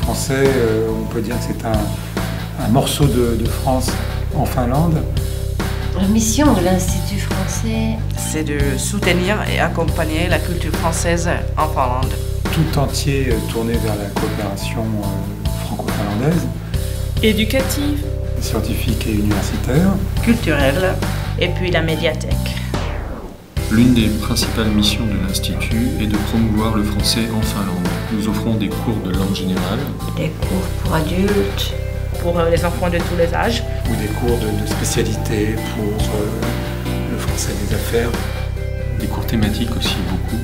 français, on peut dire que c'est un morceau de France en Finlande. La mission de l'Institut français, c'est de soutenir et accompagner la culture française en Finlande. Tout entier tourné vers la coopération franco-finlandaise. Éducative. Scientifique et universitaire. Culturelle. Et puis la médiathèque. L'une des principales missions de l'Institut est de promouvoir le français en Finlande. Nous offrons des cours de langue générale. Des cours pour adultes. Pour les enfants de tous les âges. Ou des cours de spécialité pour le français des affaires. Des cours thématiques aussi beaucoup.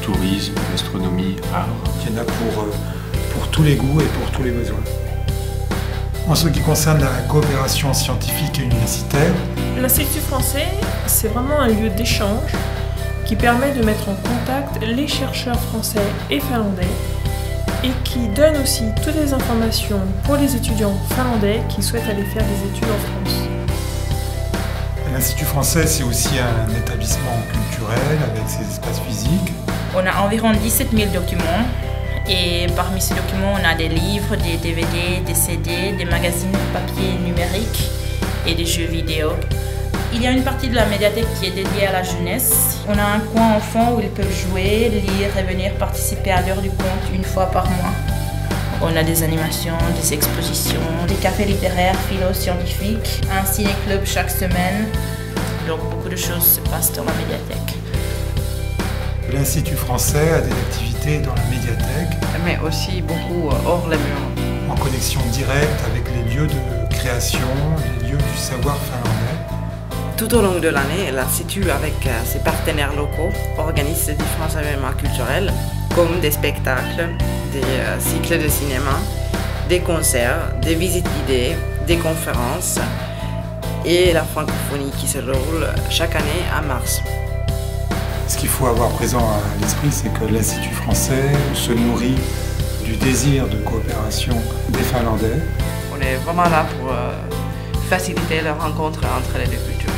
Tourisme, gastronomie, art. Il y en a pour tous les goûts et pour tous les besoins. En ce qui concerne la coopération scientifique et universitaire, l'Institut français, c'est vraiment un lieu d'échange qui permet de mettre en contact les chercheurs français et finlandais et qui donne aussi toutes les informations pour les étudiants finlandais qui souhaitent aller faire des études en France. L'Institut français, c'est aussi un établissement culturel avec ses espaces physiques. On a environ 17 000 documents. Et parmi ces documents, on a des livres, des DVD, des CD, des magazines papier et numériques et des jeux vidéo. Il y a une partie de la médiathèque qui est dédiée à la jeunesse. On a un coin enfant où ils peuvent jouer, lire et venir participer à l'heure du conte une fois par mois. On a des animations, des expositions, des cafés littéraires, philo-scientifiques, un ciné-club chaque semaine. Donc beaucoup de choses se passent dans la médiathèque. L'Institut français a des activités dans la médiathèque. Mais aussi beaucoup hors les murs. En connexion directe avec les lieux de création, les lieux du savoir finlandais. Tout au long de l'année, l'Institut, avec ses partenaires locaux, organise différents événements culturels, comme des spectacles, des cycles de cinéma, des concerts, des visites guidées, des conférences et la francophonie qui se déroule chaque année en mars. Ce qu'il faut avoir présent à l'esprit, c'est que l'Institut français se nourrit du désir de coopération des Finlandais. On est vraiment là pour faciliter la rencontre entre les deux cultures.